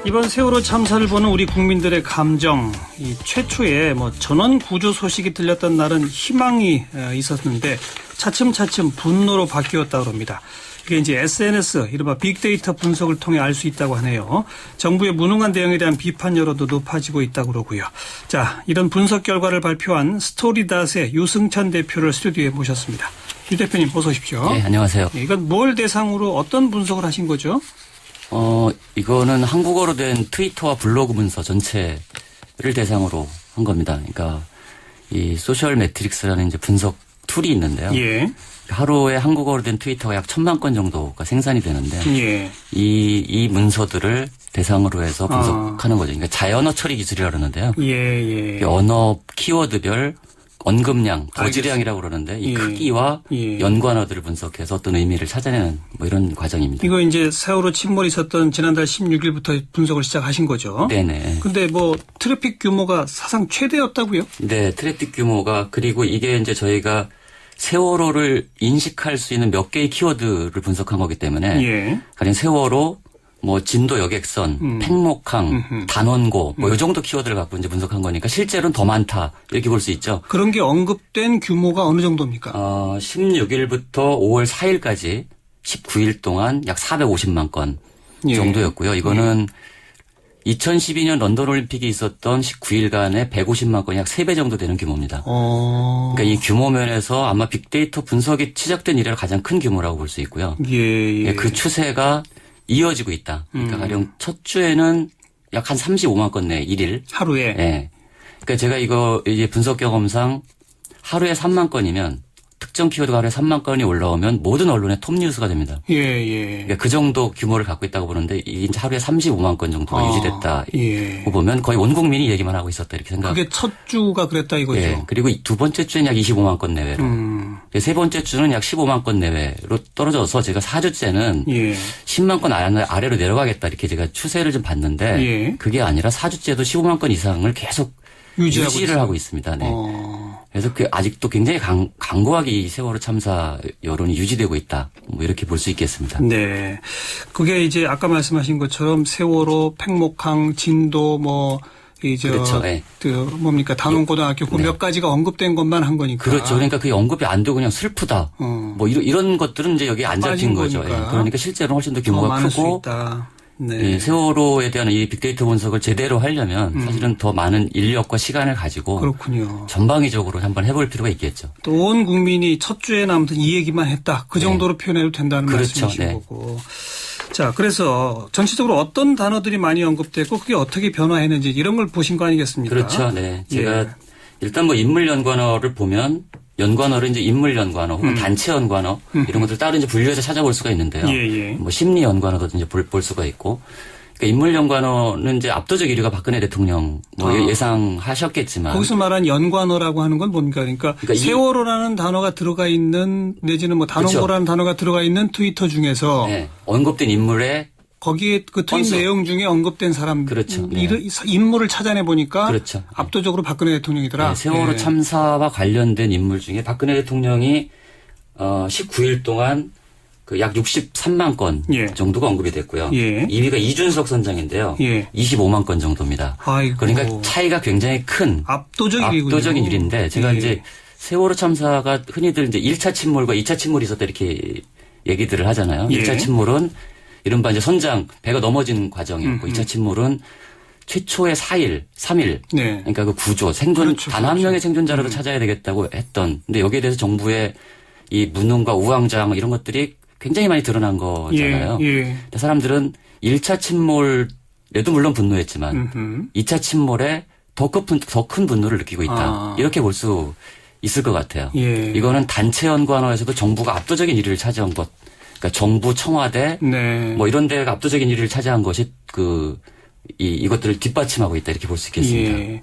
이번 세월호 참사를 보는 우리 국민들의 감정, 이 최초의 전원 구조 소식이 들렸던 날은 희망이 있었는데 차츰차츰 분노로 바뀌었다고 합니다. 이게 이제 SNS, 이른바 빅데이터 분석을 통해 알 수 있다고 하네요. 정부의 무능한 대응에 대한 비판 여론도 높아지고 있다고 그러고요. 자, 이런 분석 결과를 발표한 스토리닷의 유승찬 대표를 스튜디오에 모셨습니다. 유 대표님 어서 오십시오. 네, 안녕하세요. 이건 뭘 대상으로 어떤 분석을 하신 거죠? 이거는 한국어로 된 트위터와 블로그 문서 전체를 대상으로 한 겁니다. 그러니까 이 소셜 매트릭스라는 이제 분석 툴이 있는데요. 예. 하루에 한국어로 된 트위터가 약 1,000만 건 정도가 생산이 되는데 예. 이 문서들을 대상으로 해서 분석하는 거죠. 그러니까 자연어 처리 기술이라고 그러는데요. 예. 언어 키워드별 언급량, 버즈량이라고 그러는데 이 크기와 연관어들을 분석해서 어떤 의미를 찾아내는 이런 과정입니다. 이거 이제 세월호 침몰이 있었던 지난달 16일부터 분석을 시작하신 거죠? 네네. 근데 트래픽 규모가 사상 최대였다고요? 네, 트래픽 규모가 그리고 이게 이제 저희가 세월호를 인식할 수 있는 몇 개의 키워드를 분석한 거기 때문에 가령 세월호, 진도 여객선, 팽목항, 단원고, 이 정도 키워드를 갖고 이제 분석한 거니까 실제로는 더 많다. 이렇게 볼 수 있죠. 그런 게 언급된 규모가 어느 정도입니까? 16일부터 5월 4일까지 19일 동안 약 450만 건 정도였고요. 이거는 2012년 런던 올림픽이 있었던 19일간에 150만 건이 약 3배 정도 되는 규모입니다. 그러니까 이 규모 면에서 아마 빅데이터 분석이 시작된 이래로 가장 큰 규모라고 볼 수 있고요. 그 추세가 이어지고 있다. 그러니까 가령 첫 주에는 약 한 35만 건 내 1일. 하루에? 네. 그러니까 제가 이거 이제 분석 경험상 하루에 3만 건이면 특정 키워드가 하루에 3만 건이 올라오면 모든 언론의 톱 뉴스가 됩니다. 그러니까 그 정도 규모를 갖고 있다고 보는데 이게 이제 하루에 35만 건 정도가 유지됐다고 보면 거의 온 국민이 얘기만 하고 있었다 이렇게 생각합니다. 그게 첫 주가 그랬다 이거죠? 예. 그리고 두 번째 주엔 약 25만 건 내외로. 세 번째 주는 약 15만 건 내외로 떨어져서 제가 4주째는 10만 건 아래로 내려가겠다 이렇게 제가 추세를 좀 봤는데 그게 아니라 4주째도 15만 건 이상을 계속 유지를 하고 있습니다. 네. 그래서 아직도 굉장히 강고하게 이 세월호 참사 여론이 유지되고 있다. 이렇게 볼 수 있겠습니다. 네. 그게 이제 아까 말씀하신 것처럼 세월호, 팽목항, 진도 그렇죠. 네. 단원고등학교 몇 가지가 언급된 것만 한 거니까. 그렇죠. 그러니까 그게 언급이 안 되고 그냥 슬프다. 이런 것들은 이제 여기에 안 잡힌 거죠. 예. 그러니까 실제로 훨씬 더 규모가 크고. 네. 세월호에 대한 이 빅데이터 분석을 제대로 하려면 사실은 더 많은 인력과 시간을 가지고 그렇군요. 전방위적으로 한번 해볼 필요가 있겠죠. 또 온 국민이 첫 주에는 아무튼 이 얘기만 했다. 그 정도로 표현해도 된다는 말씀이신 거고. 자, 그래서 전체적으로 어떤 단어들이 많이 언급됐고 그게 어떻게 변화했는지 이런 걸 보신 거 아니겠습니까? 그렇죠. 네. 제가 일단 인물 연관어를 보면 연관어를 이제 인물 연관어 혹은 단체 연관어 이런 것들 따로 이제 분류해서 찾아볼 수가 있는데요. 심리 연관어도 이제 볼 수가 있고. 그러니까 인물 연관어는 이제 압도적 1위가 박근혜 대통령 예상하셨겠지만. 거기서 말한 연관어라고 하는 건 뭡니까? 그러니까 세월호라는 단어가 들어가 있는 내지는 단원고라는 단어가 들어가 있는 트위터 중에서 언급된 인물의 거기에 그 트윗 내용 중에 언급된 사람, 인물을 찾아내 보니까 압도적으로 박근혜 대통령이더라. 네, 세월호 참사와 관련된 인물 중에 박근혜 대통령이 19일 동안 약 63만 건 정도가 언급이 됐고요. 2위가 이준석 선장인데요. 25만 건 정도입니다. 아이고. 그러니까 차이가 굉장히 큰 압도적인 일인데 제가 이제 세월호 참사가 흔히들 이제 1차 침몰과 2차 침몰이 있었다 이렇게 얘기들을 하잖아요. 1차 침몰은 이른바 이제 선장 배가 넘어진 과정이었고 2차 침몰은 최초의 4일, 3일. 그러니까 그 구조, 생존 단 한 명의 생존자라도 찾아야 되겠다고 했던. 근데 여기에 대해서 정부의 이 무능과 우왕좌왕 이런 것들이 굉장히 많이 드러난 거잖아요. 근데 사람들은 1차 침몰에도 물론 분노했지만 2차 침몰에 더 큰 분노를 느끼고 있다. 이렇게 볼 수 있을 것 같아요. 이거는 단체 연관어에서도 정부가 압도적인 1위를 차지한 것. 그러니까 정부, 청와대, 이런 데가 압도적인 1위를 차지한 것이 이것들을 뒷받침하고 있다 이렇게 볼 수 있겠습니다.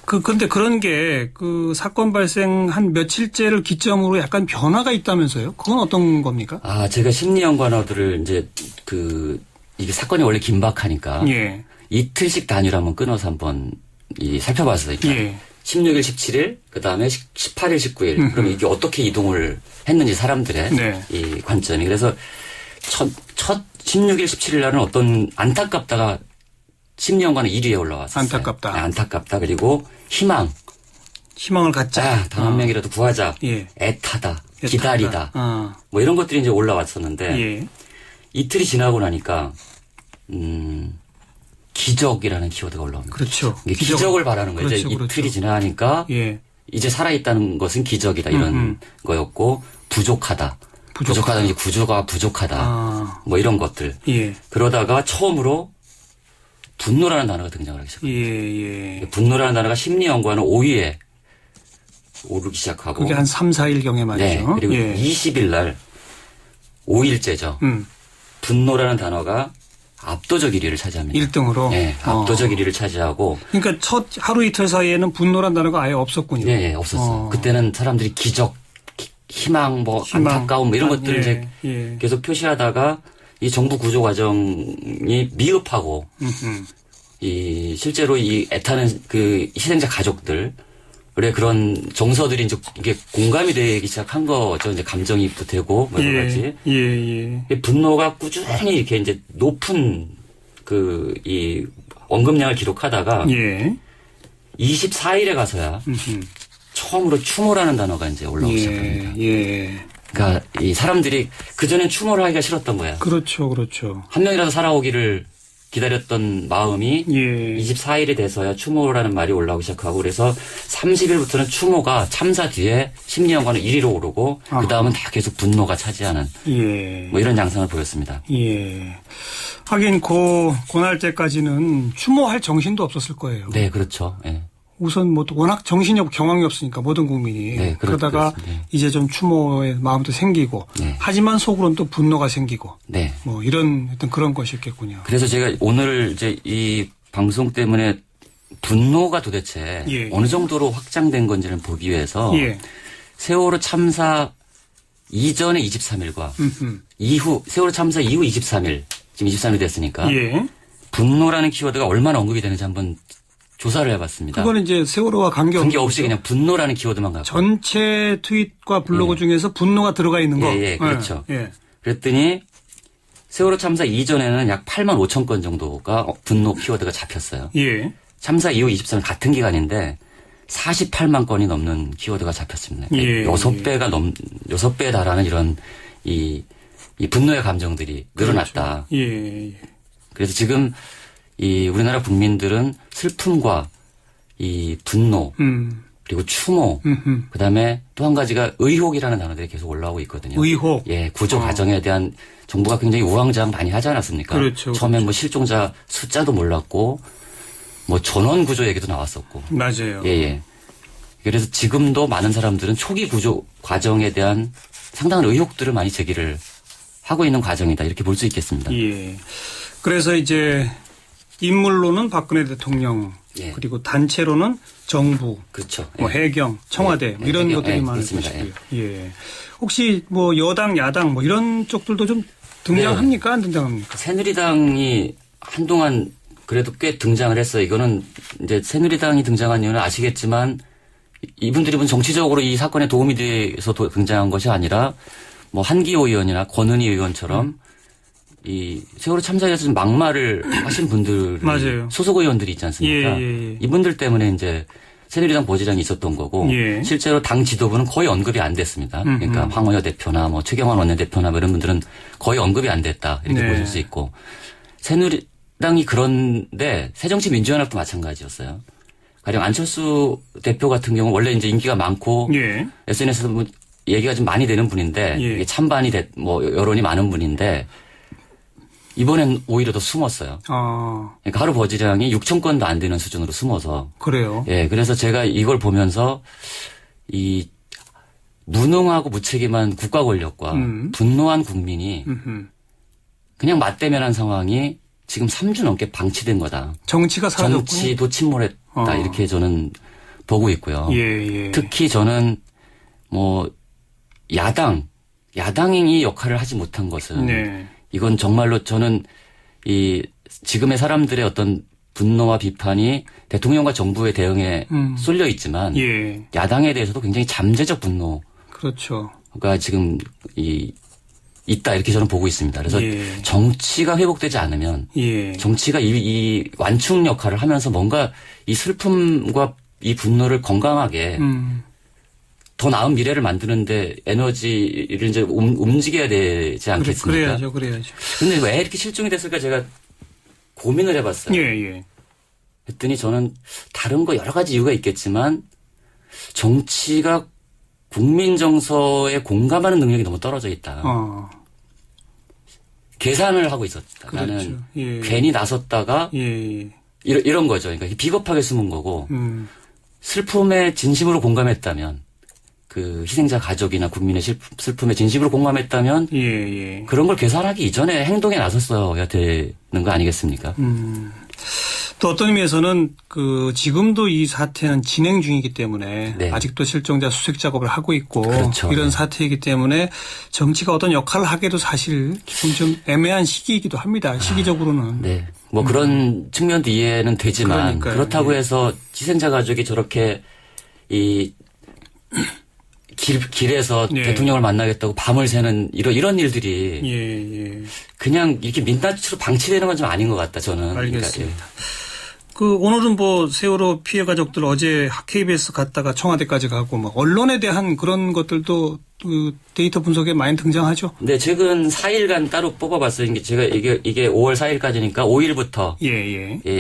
그런데 그런 게 사건 발생 한 며칠째를 기점으로 약간 변화가 있다면서요? 그건 어떤 겁니까? 제가 심리 연관어들을 이제 이게 사건이 원래 긴박하니까 이틀씩 단위로 한번 끊어서 한번 살펴봤어요. 16일, 17일, 그 다음에 18일, 19일. 그럼 이게 어떻게 이동을 했는지 사람들의 이 관점이. 그래서 첫 16일, 17일 날은 어떤 안타깝다가 10년간은 1위에 올라왔었어요. 안타깝다. 네, 안타깝다. 그리고 희망을 갖자. 단 한 명이라도 구하자. 예. 애타다. 기다리다. 아. 뭐 이런 것들이 이제 올라왔었는데 예. 이틀이 지나고 나니까 기적이라는 키워드가 올라옵니다. 그렇죠. 기적을 바라는 거예요. 그렇죠, 이제 그렇죠. 이틀이 지나니까 예. 이제 살아있다는 것은 기적이다 이런 거였고 부족하다는 이제 구조가 부족하다. 아. 뭐 이런 것들. 예. 그러다가 처음으로 분노라는 단어가 등장을 하기 시작합니다. 예, 예. 분노라는 단어가 심리연구하는 5위에 오르기 시작하고. 그게 한 3, 4일경에 말이죠. 네. 그리고 예. 20일 날 5일째죠. 분노라는 단어가 압도적 1위를 차지합니다. 1등으로? 네. 압도적 1위를 차지하고. 그러니까 첫 하루 이틀 사이에는 분노란 단어가 아예 없었군요. 네, 없었어요. 그때는 사람들이 기적, 희망, 안타까움 이런 것들을 이제 계속 표시하다가 이 정부 구조 과정이 미흡하고 이 실제로 이 애타는 그 희생자 가족들 그래 그런 정서들이 이제 이게 공감이 되기 시작한 거죠. 이제 감정이입도 되고 뭐 여러 가지. 분노가 꾸준히 이렇게 이제 높은 그 이 언급량을 기록하다가 24일에 가서야 처음으로 추모라는 단어가 이제 올라오기 시작합니다. 그러니까 이 사람들이 그전엔 추모를 하기가 싫었던 거야. 그렇죠, 그렇죠. 한 명이라도 살아오기를 기다렸던 마음이 24일이 돼서야 추모라는 말이 올라오기 시작하고 그래서 30일부터는 추모가 참사 뒤에 심리연구는 1위로 오르고 그 다음은 다 계속 분노가 차지하는 뭐 이런 양상을 보였습니다. 예. 하긴 고날 때까지는 추모할 정신도 없었을 거예요. 네, 그렇죠. 예. 우선 뭐 워낙 정신이 없고 경황이 없으니까 모든 국민이 그러다가 이제 좀 추모의 마음도 생기고 하지만 속으로는 또 분노가 생기고 뭐 이런 어떤 그런 것이었겠군요. 그래서 제가 오늘 이제 이 방송 때문에 분노가 도대체 어느 정도로 확장된 건지를 보기 위해서 세월호 참사 이전의 23일과 이후 세월호 참사 이후 23일 지금 23일이 됐으니까 분노라는 키워드가 얼마나 언급이 되는지 한번 조사를 해봤습니다. 그거는 이제 세월호와 관계없이 그냥 분노라는 키워드만 갖고. 전체 트윗과 블로그 중에서 분노가 들어가 있는 거. 예, 그렇죠. 그랬더니 세월호 참사 이전에는 약 8만 5천 건 정도가 분노 키워드가 잡혔어요. 참사 이후 23일 같은 기간인데 48만 건이 넘는 키워드가 잡혔습니다. 6배에 달하는 이런 이 분노의 감정들이 늘어났다. 그래서 지금 이 우리나라 국민들은 슬픔과 이 분노 그리고 추모 그다음에 또 한 가지가 의혹이라는 단어들이 계속 올라오고 있거든요. 의혹. 구조 과정에 대한 정부가 굉장히 우왕좌왕 많이 하지 않았습니까? 그렇죠. 처음에 뭐 실종자 숫자도 몰랐고 뭐 전원 구조 얘기도 나왔었고. 맞아요. 그래서 지금도 많은 사람들은 초기 구조 과정에 대한 상당한 의혹들을 많이 제기를 하고 있는 과정이다. 이렇게 볼 수 있겠습니다. 그래서 이제 인물로는 박근혜 대통령 그리고 단체로는 정부, 그렇죠. 뭐 해경, 청와대 뭐 이런 것들이 많을 것이고요. 혹시 뭐 여당, 야당 뭐 이런 쪽들도 좀 등장합니까? 안 등장합니까? 새누리당이 한동안 그래도 꽤 등장을 했어요. 이거는 이제 새누리당이 등장한 이유는 아시겠지만 이분들이 정치적으로 이 사건에 도움이 돼서 등장한 것이 아니라 뭐 한기호 의원이나 권은희 의원처럼 이 세월호 참사에 대해서 좀 막말을 하신 분들 소속 의원들이 있지 않습니까? 이분들 때문에 이제 새누리당 보좌장이 있었던 거고 실제로 당 지도부는 거의 언급이 안 됐습니다. 그러니까 황운여 대표나 뭐 최경환 원내대표나 뭐 이런 분들은 거의 언급이 안 됐다 이렇게 보실 수 있고 새누리당이 그런데 새정치민주연합도 마찬가지였어요. 가령 안철수 대표 같은 경우 원래 이제 인기가 많고 SNS에서 뭐 얘기가 좀 많이 되는 분인데 이게 찬반이 뭐 여론이 많은 분인데. 이번엔 오히려 더 숨었어요. 그러니까 하루 버즈량이 6천 건도 안 되는 수준으로 숨어서. 그래요? 그래서 제가 이걸 보면서 이 무능하고 무책임한 국가 권력과 분노한 국민이 그냥 맞대면한 상황이 지금 3주 넘게 방치된 거다. 정치가 사라졌군요. 정치도 침몰했다. 이렇게 저는 보고 있고요. 특히 저는 뭐 야당이 역할을 하지 못한 것은 이건 정말로 저는 이 지금의 사람들의 어떤 분노와 비판이 대통령과 정부의 대응에 쏠려 있지만 야당에 대해서도 굉장히 잠재적 분노가 지금 있다 이렇게 저는 보고 있습니다. 그래서 예. 정치가 회복되지 않으면 예. 정치가 이 완충 역할을 하면서 뭔가 이 슬픔과 이 분노를 건강하게 더 나은 미래를 만드는데 에너지를 이제 움직여야 되지 않겠습니까? 그래야죠. 근데 왜 이렇게 실종이 됐을까 제가 고민을 해봤어요. 예. 했더니 저는 다른 거 여러 가지 이유가 있겠지만 정치가 국민 정서에 공감하는 능력이 너무 떨어져 있다. 계산을 하고 있었다. 그렇죠. 나는 예. 괜히 나섰다가 이런 거죠. 그러니까 비겁하게 숨은 거고 슬픔에 진심으로 공감했다면 그 희생자 가족이나 국민의 슬픔에 진심으로 공감했다면 그런 걸 계산하기 이전에 행동에 나섰어야 되는 거 아니겠습니까? 또 어떤 의미에서는 지금도 이 사태는 진행 중이기 때문에 네. 아직도 실종자 수색 작업을 하고 있고 그렇죠. 이런 네. 사태이기 때문에 정치가 어떤 역할을 하기도 사실 좀 애매한 시기이기도 합니다. 시기적으로는. 네. 뭐 그런 측면도 이해는 되지만 그러니까요. 그렇다고 해서 희생자 가족이 저렇게 이 길에서 대통령을 만나겠다고 밤을 새는 이런 일들이 그냥 이렇게 민낯으로 방치되는 건 좀 아닌 것 같다 저는. 알겠습니다. 오늘은 세월호 피해 가족들 어제 KBS 갔다가 청와대까지 가고 언론에 대한 그런 것들도 데이터 분석에 많이 등장하죠. 네, 최근 4일간 따로 뽑아봤어요. 제가 이게 5월 4일까지니까 5일부터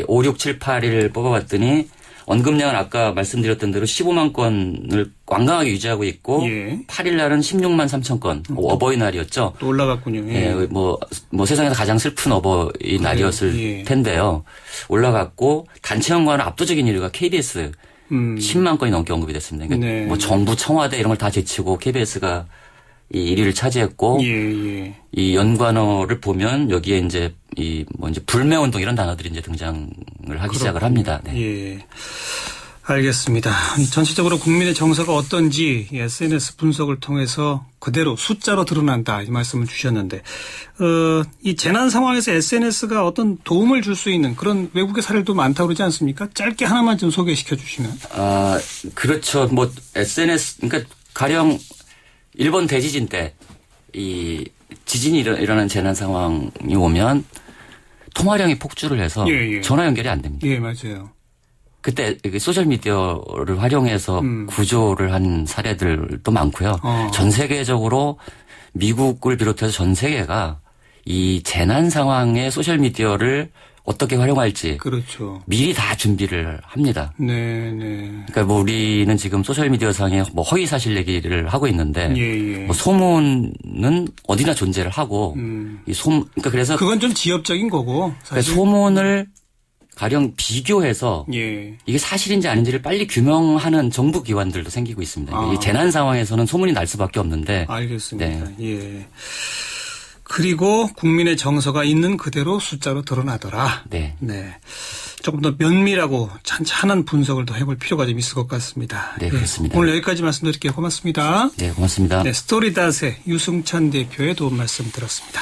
5, 6, 7, 8일 뽑아봤더니 언급량은 아까 말씀드렸던 대로 15만 건을 완강하게 유지하고 있고 8일 날은 16만 3천 건 어버이날이었죠. 또 올라갔군요. 네, 뭐 세상에서 가장 슬픈 어버이날이었을 텐데요. 올라갔고 단체 연관은 압도적인 1위가 KBS 10만 건이 넘게 언급이 됐습니다. 그러니까 뭐 정부, 청와대 이런 걸 다 제치고 KBS가 이 1위를 차지했고 이 연관어를 보면 여기에 이제 불매운동 이런 단어들이 이제 등장을 하기 시작을 합니다. 네. 알겠습니다. 전체적으로 국민의 정서가 어떤지 SNS 분석을 통해서 그대로 숫자로 드러난다 이 말씀을 주셨는데 이 재난 상황에서 SNS가 어떤 도움을 줄 수 있는 그런 외국의 사례도 많다고 그러지 않습니까? 짧게 하나만 좀 소개시켜 주시면. 그렇죠. SNS 그러니까 가령 일본 대지진 때 이 지진이 일어나는 재난 상황이 오면 통화량이 폭주를 해서 전화 연결이 안 됩니다. 맞아요. 그때 소셜미디어를 활용해서 구조를 한 사례들도 많고요. 전 세계적으로 미국을 비롯해서 전 세계가 이 재난 상황에 소셜미디어를 어떻게 활용할지 그렇죠. 미리 다 준비를 합니다. 네. 그러니까 우리는 지금 소셜미디어 상에 허위 사실 얘기를 하고 있는데 소문은 어디나 존재를 하고 그러니까 그래서 그건 좀 지엽적인 거고 사실. 그러니까 소문을 가령 비교해서 이게 사실인지 아닌지를 빨리 규명하는 정부 기관들도 생기고 있습니다. 이 재난 상황에서는 소문이 날 수밖에 없는데. 알겠습니다. 그리고 국민의 정서가 있는 그대로 숫자로 드러나더라. 네. 조금 더 면밀하고 찬찬한 분석을 더 해볼 필요가 좀 있을 것 같습니다. 네, 그렇습니다. 오늘 여기까지 말씀드릴게요. 고맙습니다. 네, 고맙습니다. 스토리닷의 유승찬 대표의 도움 말씀 들었습니다.